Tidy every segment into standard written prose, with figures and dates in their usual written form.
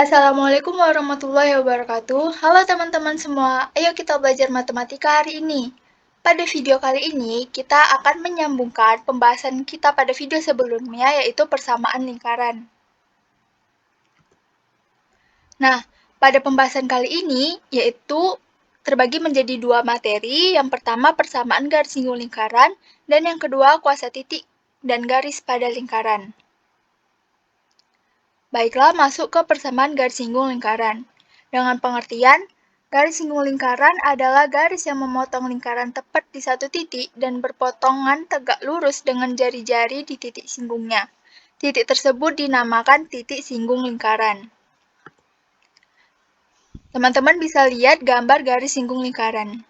Assalamualaikum warahmatullahi wabarakatuh. Halo teman-teman semua, ayo kita belajar matematika hari ini. Pada video kali ini, kita akan menyambungkan pembahasan kita pada video sebelumnya, yaitu persamaan lingkaran. Nah, pada pembahasan kali ini, yaitu terbagi menjadi dua materi. Yang pertama, persamaan garis singgung lingkaran, dan yang kedua, kuasa titik dan garis pada lingkaran. Baiklah, masuk ke persamaan garis singgung lingkaran. Dengan pengertian, garis singgung lingkaran adalah garis yang memotong lingkaran tepat di satu titik dan berpotongan tegak lurus dengan jari-jari di titik singgungnya. Titik tersebut dinamakan titik singgung lingkaran. Teman-teman bisa lihat gambar garis singgung lingkaran.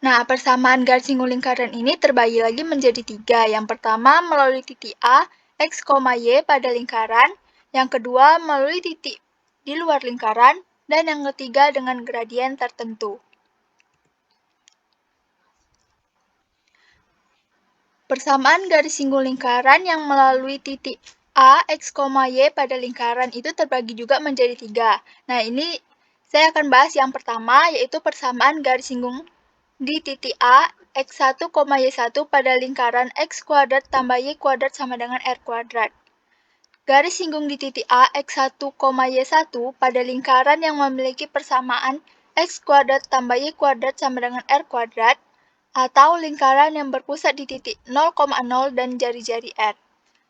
Nah, persamaan garis singgung lingkaran ini terbagi lagi menjadi tiga. Yang pertama, melalui titik A, X, Y pada lingkaran. Yang kedua, melalui titik di luar lingkaran. Dan yang ketiga, dengan gradien tertentu. Persamaan garis singgung lingkaran yang melalui titik A, X, Y pada lingkaran itu terbagi juga menjadi tiga. Nah, ini saya akan bahas yang pertama, yaitu persamaan garis singgung di titik A, X1, Y1 pada lingkaran X kuadrat tambah Y kuadrat sama dengan R kuadrat. Garis singgung di titik A, X1, Y1 pada lingkaran yang memiliki persamaan X kuadrat tambah Y kuadrat sama dengan R kuadrat, atau lingkaran yang berpusat di titik 0,0 dan jari-jari R.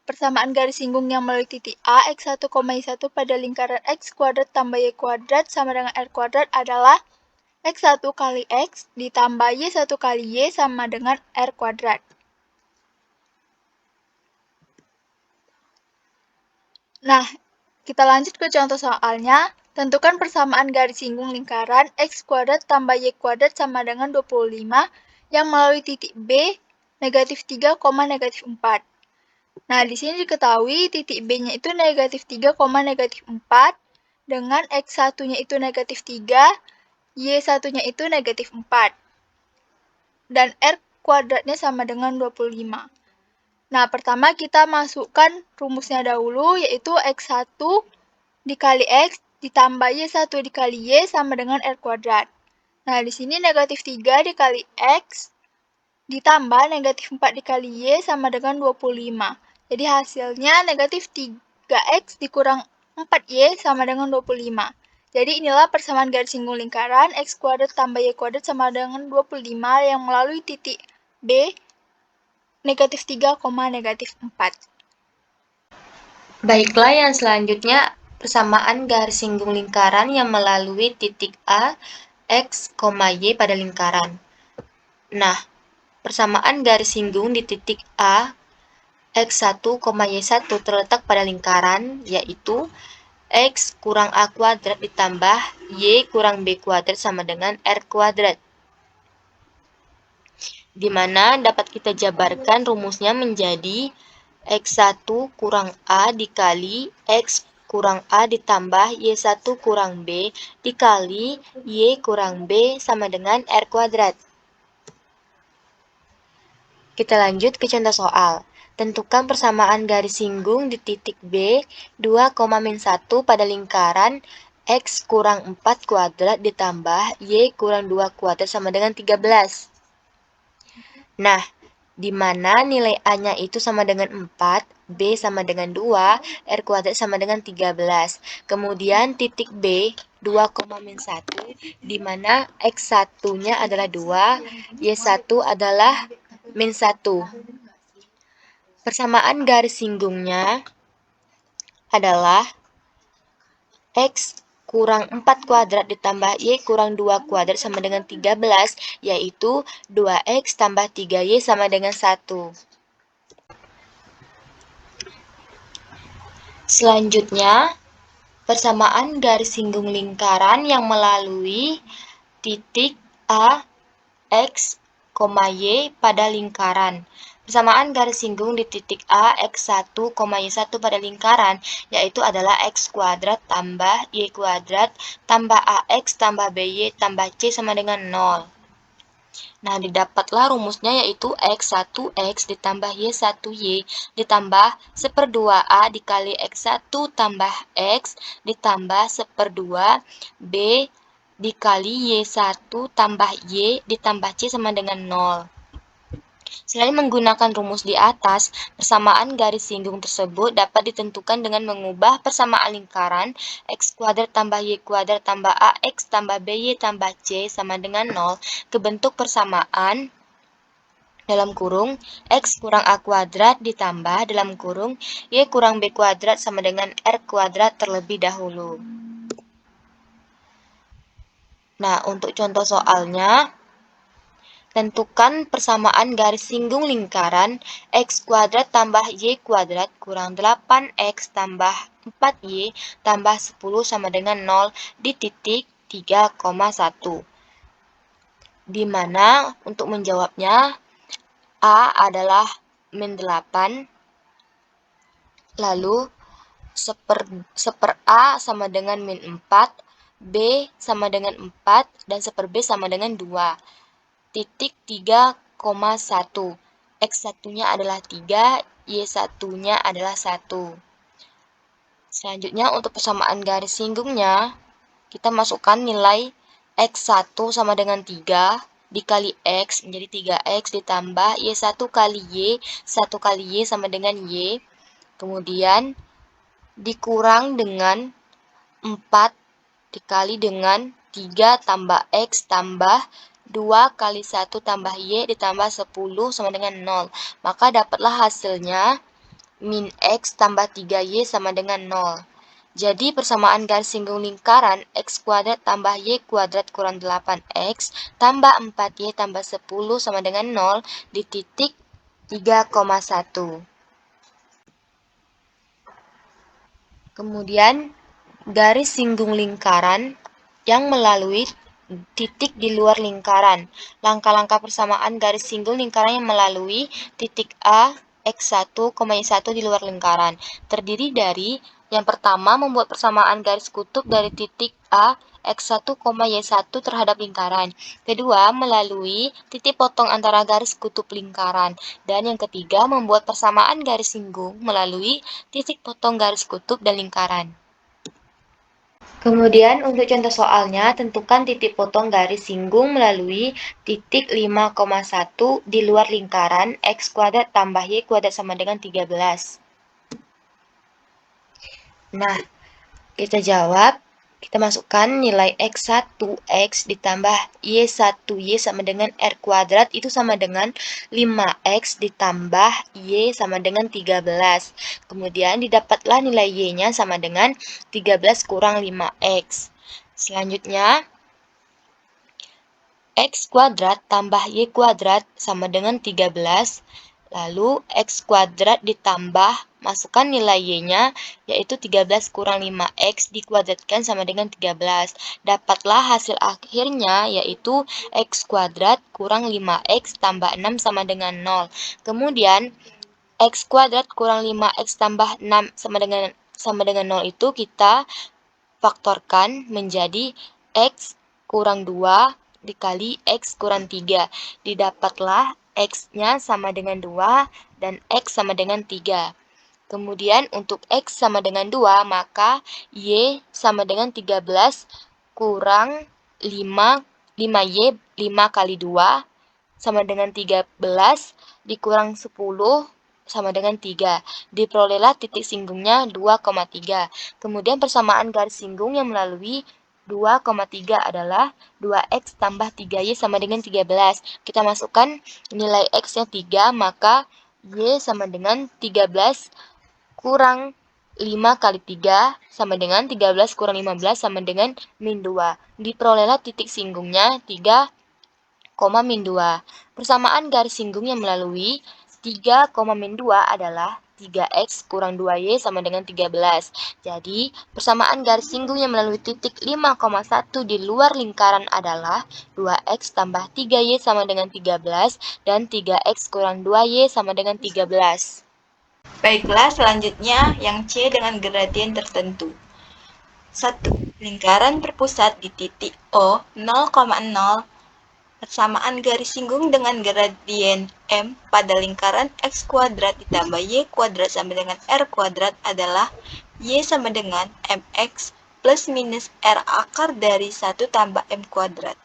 Persamaan garis singgung yang melalui titik A, X1, Y1 pada lingkaran X kuadrat tambah Y kuadrat sama dengan R kuadrat adalah X1 kali X ditambah Y1 kali Y sama dengan R kuadrat. Nah, kita lanjut ke contoh soalnya. Tentukan persamaan garis singgung lingkaran X kuadrat tambah Y kuadrat sama dengan 25 yang melalui titik B, negatif 3, negatif 4. Nah, di sini diketahui titik B-nya itu negatif 3, negatif 4, dengan X1-nya itu negatif 3, Y1-nya itu negatif 4. Dan R kuadratnya sama dengan 25. Nah, pertama kita masukkan rumusnya dahulu, yaitu X1 dikali X ditambah Y1 dikali Y sama dengan R kuadrat. Nah, di sini negatif 3 dikali X ditambah negatif 4 dikali Y sama dengan 25. Jadi hasilnya negatif 3X dikurang 4Y sama dengan 25. Jadi inilah persamaan garis singgung lingkaran X kuadrat tambah Y kuadrat sama dengan 25 yang melalui titik B, negatif 3, negatif 4. Baiklah, yang selanjutnya persamaan garis singgung lingkaran yang melalui titik A, X, Y pada lingkaran. Nah, persamaan garis singgung di titik A, X1, Y1 terletak pada lingkaran, yaitu X kurang A kuadrat ditambah Y kurang B kuadrat sama dengan R kuadrat. Di mana dapat kita jabarkan rumusnya menjadi X1 kurang A dikali X kurang A ditambah Y1 kurang B dikali Y kurang B sama dengan R kuadrat. Kita lanjut ke contoh soal. Tentukan persamaan garis singgung di titik B 2,-1 pada lingkaran X kurang 4 kuadrat ditambah Y kurang 2 kuadrat sama dengan 13. Nah, di mana nilai A-nya itu sama dengan 4, B sama dengan 2, R kuadrat sama dengan 13. Kemudian titik B, 2,-1, di mana X1-nya adalah 2, Y1 adalah min 1. Persamaan garis singgungnya adalah X kurang 4 kuadrat ditambah Y kurang 2 kuadrat sama dengan 13, yaitu 2X tambah 3Y sama dengan 1. Selanjutnya, persamaan garis singgung lingkaran yang melalui titik A, X, Y pada lingkaran. Persamaan garis singgung di titik A, X1, Y1 pada lingkaran, yaitu adalah X kuadrat tambah Y kuadrat tambah AX tambah BY tambah C sama dengan 0. Nah, didapatlah rumusnya yaitu X1X ditambah Y1Y ditambah 1/2A dikali X1 tambah X ditambah 1/2 B dikali Y1 tambah Y ditambah C sama dengan 0. Selain menggunakan rumus di atas, persamaan garis singgung tersebut dapat ditentukan dengan mengubah persamaan lingkaran X kuadrat tambah Y kuadrat tambah AX tambah BY tambah C sama dengan 0 ke bentuk persamaan dalam kurung X kurang A kuadrat ditambah dalam kurung Y kurang B kuadrat sama dengan R kuadrat terlebih dahulu. Nah, untuk contoh soalnya, tentukan persamaan garis singgung lingkaran X kuadrat tambah Y kuadrat kurang 8X tambah 4Y tambah 10 sama dengan 0 di titik 3,1. Di mana untuk menjawabnya A adalah min 8, lalu seper A sama dengan min 4, B sama dengan 4, dan seper B sama dengan 2. Titik 3,1. X1-nya adalah 3, Y1-nya adalah 1. Selanjutnya untuk persamaan garis singgungnya, kita masukkan nilai X1 sama dengan 3 dikali X menjadi 3X ditambah Y1 kali Y, 1 kali Y sama dengan Y. Kemudian dikurang dengan 4 dikali dengan 3 tambah X tambah 2 kali 1 tambah Y ditambah 10 sama dengan 0. Maka dapatlah hasilnya min X tambah 3Y sama dengan 0. Jadi persamaan garis singgung lingkaran X kuadrat tambah Y kuadrat kurang 8X tambah 4Y tambah 10 sama dengan 0 di titik 3,1. Kemudian garis singgung lingkaran yang melalui titik di luar lingkaran. Langkah-langkah persamaan garis singgung lingkaran yang melalui titik A, X1, Y1 di luar lingkaran. Terdiri dari yang pertama membuat persamaan garis kutub dari titik A, X1, Y1 terhadap lingkaran. Kedua, melalui titik potong antara garis kutub lingkaran. Dan yang ketiga, membuat persamaan garis singgung melalui titik potong garis kutub dan lingkaran. Kemudian untuk contoh soalnya, tentukan titik potong garis singgung melalui titik 5,1 di luar lingkaran X kuadrat tambah Y kuadrat sama dengan 13. Nah, kita jawab, kita masukkan nilai X1X ditambah Y1Y sama dengan R kuadrat itu sama dengan 5X ditambah Y sama dengan 13. Kemudian didapatlah nilai Y-nya sama dengan 13 kurang 5X. Selanjutnya, X kuadrat tambah Y kuadrat sama dengan 13. Lalu X kuadrat ditambah, masukkan nilai Y-nya, yaitu 13 kurang 5X dikuadratkan sama dengan 13. Dapatlah hasil akhirnya, yaitu X kuadrat kurang 5X tambah 6 sama dengan 0. Kemudian, X kuadrat kurang 5X tambah 6 sama dengan 0 itu kita faktorkan menjadi X kurang 2 dikali X kurang 3. Didapatlah X-nya sama dengan 2 dan X sama dengan 3. Kemudian untuk X sama dengan 2, maka Y sama dengan 13 kurang 5, 5Y 5 kali 2 sama dengan 13 dikurang 10 sama dengan 3. Diperolehlah titik singgungnya 2,3. Kemudian persamaan garis singgung yang melalui 2,3 adalah 2X tambah 3Y sama dengan 13. Kita masukkan nilai X-nya 3, maka Y sama dengan 13 kurang 5 kali 3 sama dengan 13 kurang 15 sama dengan min 2. Diperolehlah titik singgungnya 3, min 2. Persamaan garis singgung yang melalui 3, min 2 adalah 3X kurang 2Y sama dengan 13. Jadi, persamaan garis singgung yang melalui titik 5,1 di luar lingkaran adalah 2X tambah 3Y sama dengan 13 dan 3X kurang 2Y sama dengan 13. Baiklah, selanjutnya yang C dengan gradien tertentu. 1. Lingkaran berpusat di titik O 0,0 Persamaan garis singgung dengan gradien M pada lingkaran X kuadrat ditambah Y kuadrat sama dengan R kuadrat adalah Y sama dengan MX plus minus R akar dari 1 tambah M kuadrat.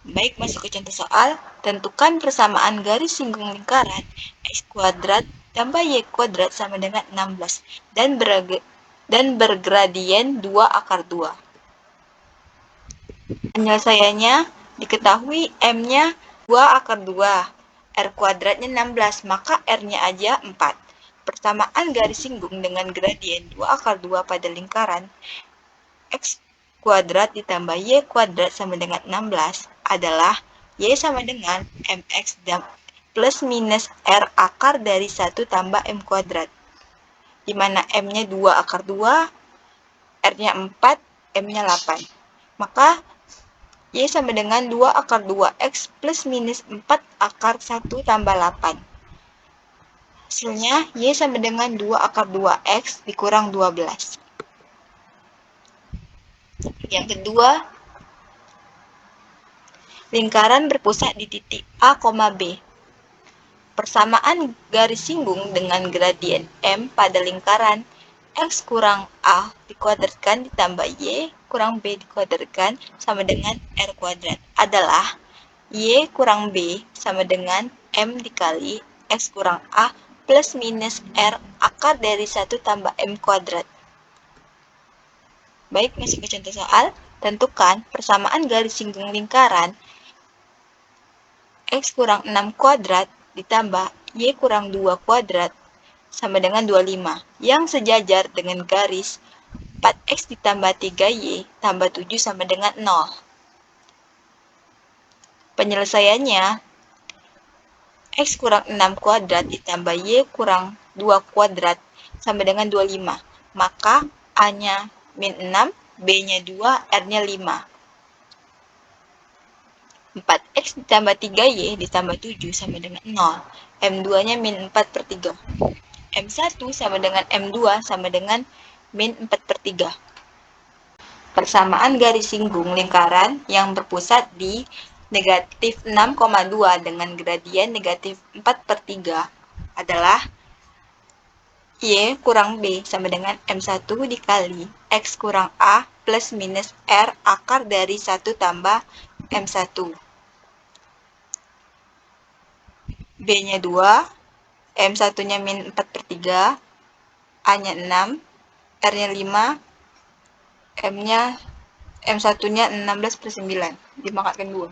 Baik, masuk ke contoh soal. Tentukan persamaan garis singgung lingkaran X kuadrat tambah Y kuadrat sama dengan 16 dan bergradien 2 akar 2. Penyelesaiannya diketahui M-nya 2 akar 2, R kuadratnya 16, maka R-nya aja 4. Persamaan garis singgung dengan gradien 2 akar 2 pada lingkaran X kuadrat ditambah Y kuadrat sama dengan 16 adalah Y sama dengan MX plus minus R akar dari 1 tambah M kuadrat. Di mana M-nya 2 akar 2, R-nya 4, M-nya 8. Maka Y sama dengan 2 akar 2X plus minus 4 akar 1 tambah 8. Hasilnya, Y sama dengan 2 akar 2X dikurang 12. Yang kedua, lingkaran berpusat di titik A, B. Persamaan garis singgung dengan gradien M pada lingkaran X kurang A dikuadratkan ditambah Y kurang B dikuadratkan sama dengan R kuadrat adalah Y kurang B sama dengan M dikali X kurang A plus minus R akar dari 1 tambah M kuadrat. Baik, masuk ke contoh soal. Tentukan persamaan garis singgung lingkaran X kurang 6 kuadrat ditambah Y kurang 2 kuadrat sama dengan 25 yang sejajar dengan garis 4X ditambah 3Y tambah 7 sama dengan 0. Penyelesaiannya, X kurang 6 kuadrat ditambah Y kurang 2 kuadrat sama dengan 25. Maka A-nya min 6, B-nya 2, R-nya 5. 4X ditambah 3Y ditambah 7 sama dengan 0. M2-nya min 4 per 3. M1 sama dengan M2 sama dengan min 4 per 3. Persamaan garis singgung lingkaran yang berpusat di negatif 6,2 dengan gradien negatif 4 per 3 adalah Y kurang B sama dengan M1 dikali X kurang A plus minus R akar dari 1 tambah M1. B-nya 2, M1-nya min 4 per 3, A-nya 6, R-nya 5, M-nya M1-nya 16 per 9, dimakan 2.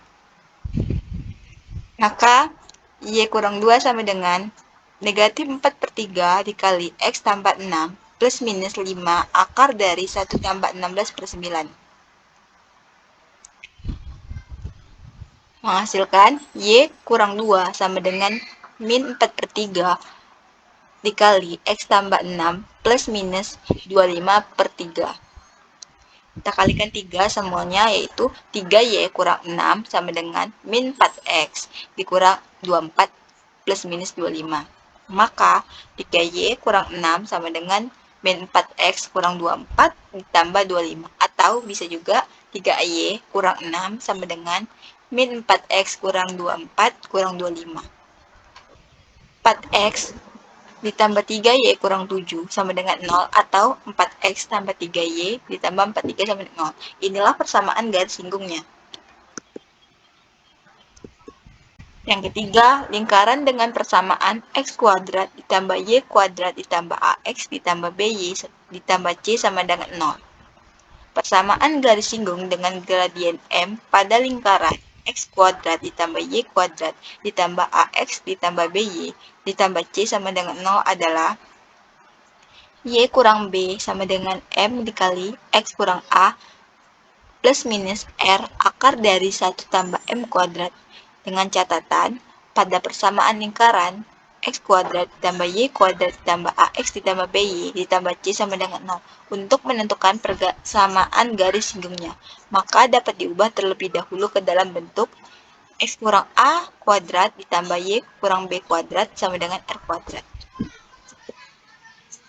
Maka, Y kurang 2 sama dengan negatif 4 per 3 dikali X tambah 6 plus minus 5 akar dari 1 tambah 16 per 9. Menghasilkan Y kurang 2 sama dengan min 4 per 3 dikali X tambah 6 plus minus 25 per 3. Kita kalikan 3 semuanya, yaitu 3Y kurang 6 sama dengan min 4X dikurang 24 plus minus 25. Maka 3Y kurang 6 sama dengan min 4X kurang 24 ditambah 25. Atau bisa juga 3Y kurang 6 sama dengan min 4X kurang 24 kurang 25. 4X ditambah 3Y kurang 7 sama dengan 0 atau 4X tambah 3Y ditambah 43 sama dengan 0. Inilah persamaan garis singgungnya. Yang ketiga, lingkaran dengan persamaan X kuadrat ditambah Y kuadrat ditambah AX ditambah BY ditambah C sama dengan 0. Persamaan garis singgung dengan gradien M pada lingkaran X kuadrat ditambah Y kuadrat ditambah AX ditambah BY ditambah C sama dengan 0 adalah Y kurang B sama dengan M dikali X kurang A plus minus R akar dari 1 tambah M kuadrat. Dengan catatan, pada persamaan lingkaran X kuadrat ditambah Y kuadrat ditambah AX ditambah BY ditambah C sama dengan 0 untuk menentukan persamaan garis singgungnya. Maka dapat diubah terlebih dahulu ke dalam bentuk X kurang A kuadrat ditambah Y kurang B kuadrat sama dengan R kuadrat.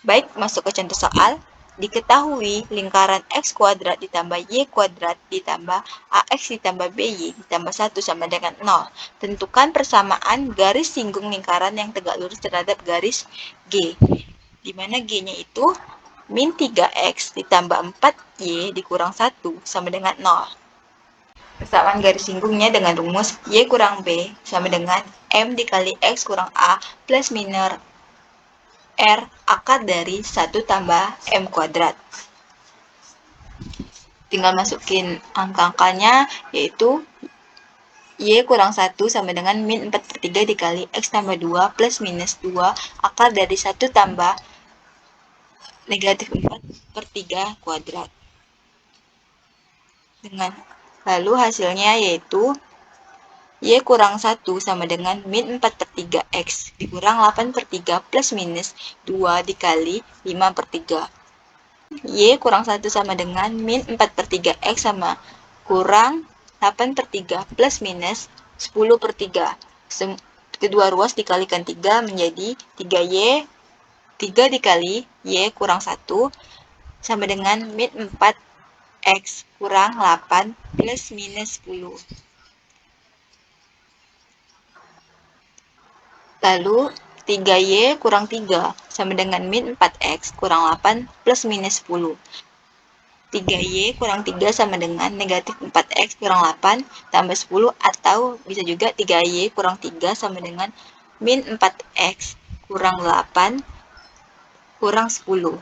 Baik, masuk ke contoh soal. Diketahui lingkaran X kuadrat ditambah Y kuadrat ditambah AX ditambah BY ditambah 1 sama dengan 0. Tentukan persamaan garis singgung lingkaran yang tegak lurus terhadap garis G, di mana G-nya itu min 3X ditambah 4Y dikurang 1 sama dengan 0. Persamaan garis singgungnya dengan rumus Y kurang B sama dengan M dikali X kurang A plus minus R akar dari 1 tambah M kuadrat. Tinggal masukin angka-angkanya, yaitu Y kurang 1 sama dengan min 4/3 dikali X tambah 2 plus minus 2 akar dari 1 tambah negatif 4/3 kuadrat. Lalu hasilnya yaitu Y kurang 1 sama dengan min 4/3 X dikurang 8/3 plus minus 2 dikali 5/3. Y kurang 1 sama dengan min 4/3 X sama kurang 8/3 plus minus 10/3. Kedua ruas dikalikan 3 menjadi 3Y. 3 dikali Y kurang 1 sama dengan min 4X kurang 8 plus minus 10. Lalu 3Y kurang 3 sama dengan min 4X kurang 8 plus minus 10. 3Y kurang 3 sama dengan negatif 4X kurang 8 tambah 10, atau bisa juga 3Y kurang 3 sama dengan min 4X kurang 8 kurang 10.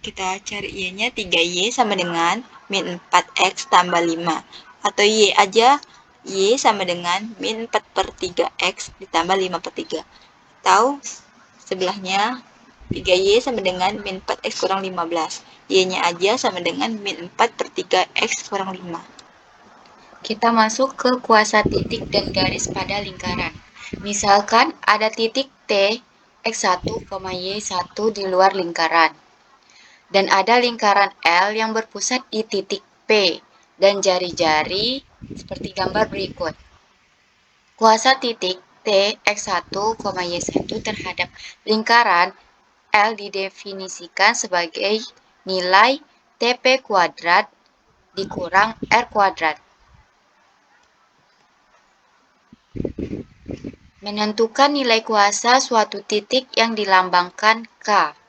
Kita cari Y-nya, 3Y sama dengan min 4X tambah 5, atau Y aja, Y sama dengan min 4/3X ditambah 5/3. Atau sebelahnya 3Y sama dengan min 4X kurang 15. Y-nya aja sama dengan min 4/3X kurang 5. Kita masuk ke kuasa titik dan garis pada lingkaran. Misalkan ada titik T, X1, Y1 di luar lingkaran. Dan ada lingkaran L yang berpusat di titik P dan jari-jari seperti gambar berikut. Kuasa titik T, X1, Y1 terhadap lingkaran L didefinisikan sebagai nilai TP kuadrat dikurang R kuadrat. Menentukan nilai kuasa suatu titik yang dilambangkan K.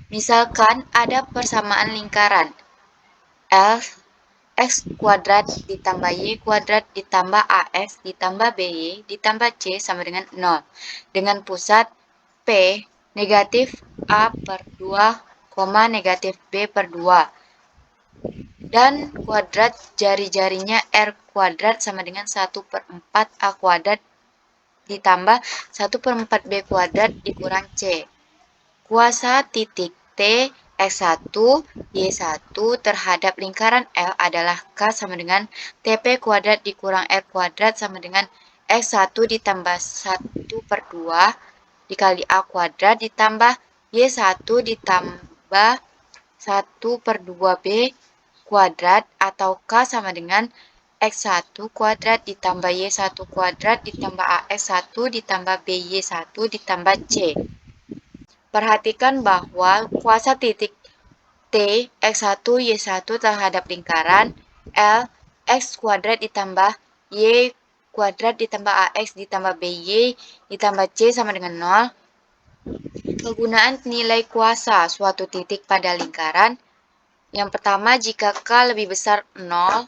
Misalkan ada persamaan lingkaran L X kuadrat ditambah Y kuadrat ditambah AX ditambah BY ditambah C sama dengan 0. Dengan pusat P negatif A/2, negatif B/2. Dan kuadrat jari-jarinya R kuadrat sama dengan 1/4 A kuadrat ditambah 1/4 B kuadrat dikurang C. Kuasa titik T X1, Y1 terhadap lingkaran L adalah K sama dengan TP kuadrat dikurang R kuadrat sama dengan X1 ditambah 1/2 dikali A kuadrat ditambah Y1 ditambah 1/2 B kuadrat, atau K sama dengan X1 kuadrat ditambah Y1 kuadrat ditambah AX1 ditambah BY1 ditambah C. Perhatikan bahwa kuasa titik T, X1, Y1 terhadap lingkaran L, X kuadrat ditambah Y kuadrat ditambah AX ditambah BY ditambah C sama dengan 0. Kegunaan nilai kuasa suatu titik pada lingkaran. Yang pertama, jika K lebih besar 0,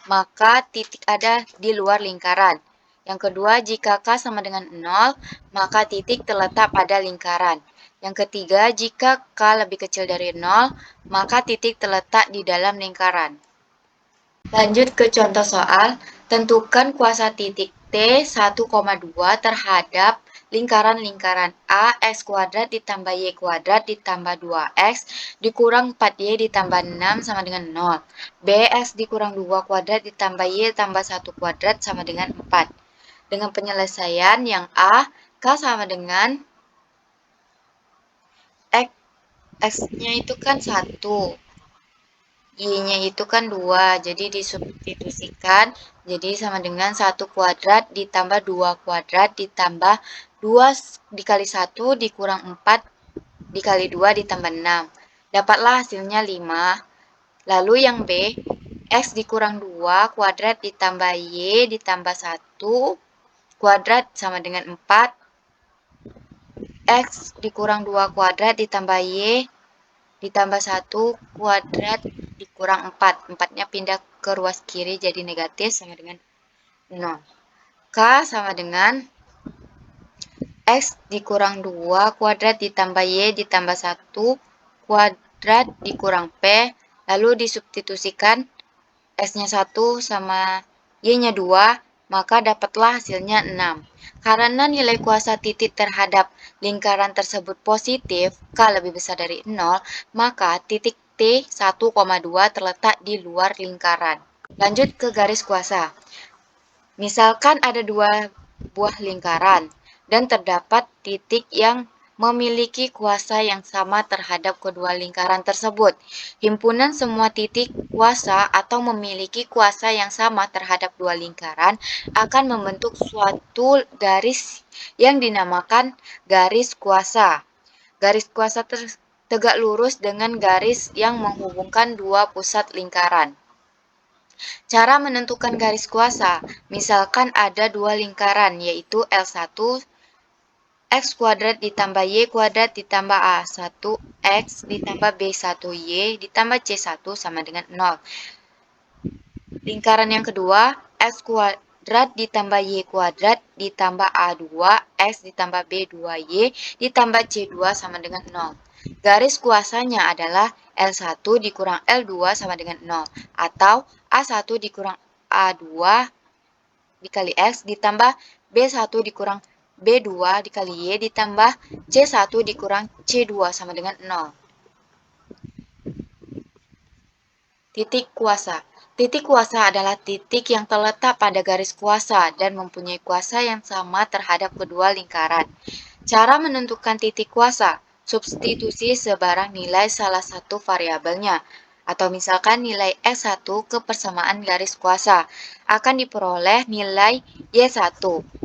maka titik ada di luar lingkaran. Yang kedua, jika K sama dengan 0, maka titik terletak pada lingkaran. Yang ketiga, jika K lebih kecil dari 0, maka titik terletak di dalam lingkaran. Lanjut ke contoh soal. Tentukan kuasa titik T 1,2 terhadap lingkaran A, X kuadrat ditambah Y kuadrat ditambah 2X dikurang 4Y ditambah 6 sama dengan 0. B, X dikurang 2 kuadrat ditambah Y tambah 1 kuadrat sama dengan 4. Dengan penyelesaian yang A, K sama dengan X-nya itu kan 1, Y-nya itu kan 2, jadi disubstitusikan, jadi sama dengan 1 kuadrat ditambah 2 kuadrat ditambah 2 dikali 1 dikurang 4 dikali 2 ditambah 6. Dapatlah hasilnya 5. Lalu yang B, X dikurang 2 kuadrat ditambah Y ditambah 1 kuadrat sama dengan 4. X dikurang 2 kuadrat ditambah Y ditambah 1 kuadrat dikurang 4. 4-nya pindah ke ruas kiri jadi negatif sama dengan 0. K sama dengan X dikurang 2 kuadrat ditambah Y ditambah 1 kuadrat dikurang P. Lalu disubstitusikan X-nya 1 sama Y-nya 2, maka dapatlah hasilnya 6. Karena nilai kuasa titik terhadap lingkaran tersebut positif, K lebih besar dari 0, maka titik T 1,2 terletak di luar lingkaran. Lanjut ke garis kuasa. Misalkan ada 2 buah lingkaran, dan terdapat titik yang memiliki kuasa yang sama terhadap kedua lingkaran tersebut. Himpunan semua titik kuasa atau memiliki kuasa yang sama terhadap dua lingkaran akan membentuk suatu garis yang dinamakan garis kuasa. Garis kuasa tegak lurus dengan garis yang menghubungkan dua pusat lingkaran. Cara menentukan garis kuasa, misalkan ada dua lingkaran yaitu L1 X kuadrat ditambah Y kuadrat ditambah A1 X ditambah B1Y ditambah C1 sama dengan 0. Lingkaran yang kedua, X kuadrat ditambah Y kuadrat ditambah A2 X ditambah B2Y ditambah C2 sama dengan 0. Garis kuasanya adalah L1 dikurang L2 sama dengan 0. Atau A1 dikurang A2 dikali X ditambah B1 dikurang B2 dikali Y ditambah C1 dikurang C2 sama dengan 0. Titik kuasa. Titik kuasa adalah titik yang terletak pada garis kuasa dan mempunyai kuasa yang sama terhadap kedua lingkaran. Cara menentukan titik kuasa, substitusi sebarang nilai salah satu variabelnya, atau misalkan nilai S1 ke persamaan garis kuasa, akan diperoleh nilai Y1.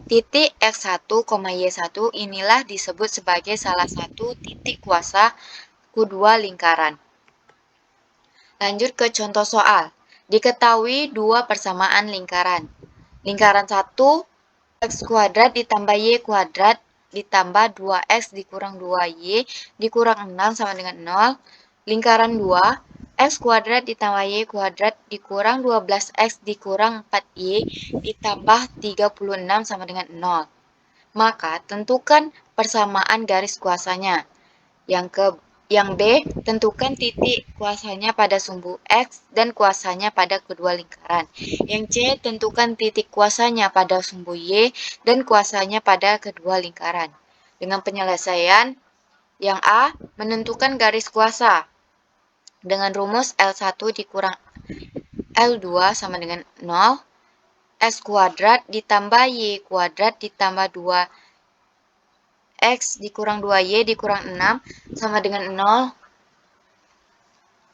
Titik X1, Y1 inilah disebut sebagai salah satu titik kuasa kedua lingkaran. Lanjut ke contoh soal. Diketahui dua persamaan lingkaran. Lingkaran 1, X kuadrat ditambah Y kuadrat ditambah 2X dikurang 2Y dikurang 6 sama dengan 0. Lingkaran 2, X kuadrat ditambah Y kuadrat dikurang 12X dikurang 4Y ditambah 36 sama dengan 0. Maka tentukan persamaan garis kuasanya. Yang B, tentukan titik kuasanya pada sumbu X dan kuasanya pada kedua lingkaran. Yang C, tentukan titik kuasanya pada sumbu Y dan kuasanya pada kedua lingkaran. Dengan penyelesaian, yang A, menentukan garis kuasa dengan rumus L1 dikurang L2 sama dengan 0, X kuadrat ditambah Y kuadrat ditambah 2 X dikurang 2Y dikurang 6 sama dengan 0.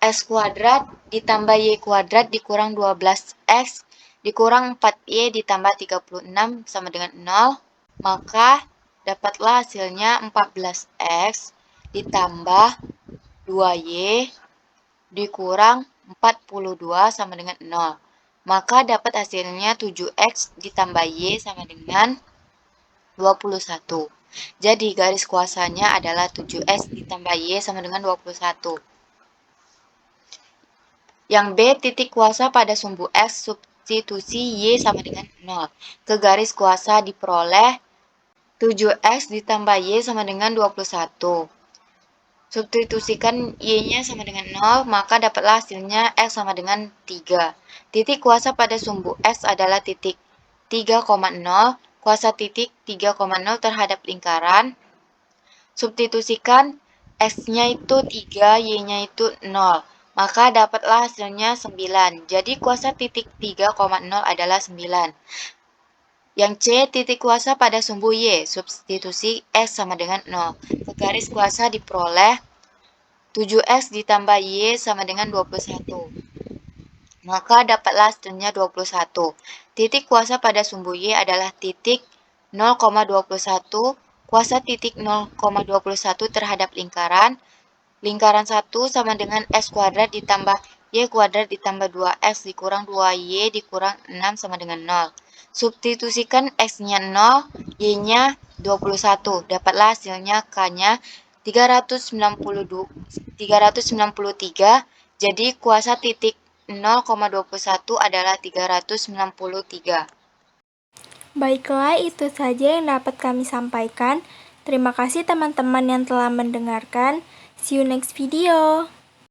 X kuadrat ditambah Y kuadrat dikurang 12X dikurang 4Y ditambah 36 sama dengan 0. Maka dapatlah hasilnya 14X ditambah 2Y dikurang 42 sama dengan 0. Maka dapat hasilnya 7X ditambah Y sama dengan 21. Jadi garis kuasanya adalah 7X ditambah Y sama dengan 21. Yang B, titik kuasa pada sumbu X substitusi Y sama dengan 0. Ke garis kuasa diperoleh 7X ditambah Y sama dengan 21. Substitusikan Y-nya sama dengan 0, maka dapatlah hasilnya X sama dengan 3. Titik kuasa pada sumbu X adalah titik 3,0. Kuasa titik 3,0 terhadap lingkaran. Substitusikan X-nya itu 3, Y-nya itu 0. Maka dapatlah hasilnya 9. Jadi kuasa titik 3,0 adalah 9. Yang C, titik kuasa pada sumbu Y. Substitusi X sama dengan 0. Ke garis kuasa diperoleh 7X ditambah Y sama dengan 21. Maka dapatlah hasilnya 21. Titik kuasa pada sumbu Y adalah titik 0,21. kuasa titik 0,21 terhadap lingkaran. Lingkaran 1 sama dengan X kuadrat ditambah Y kuadrat ditambah 2X dikurang 2Y dikurang 6 sama dengan 0. Substitusikan X-nya 0, Y-nya 21. Dapatlah hasilnya K-nya 393. Jadi kuasa titik 0,21 adalah 393. Baiklah, itu saja yang dapat kami sampaikan. Terima kasih teman-teman yang telah mendengarkan. See you next video.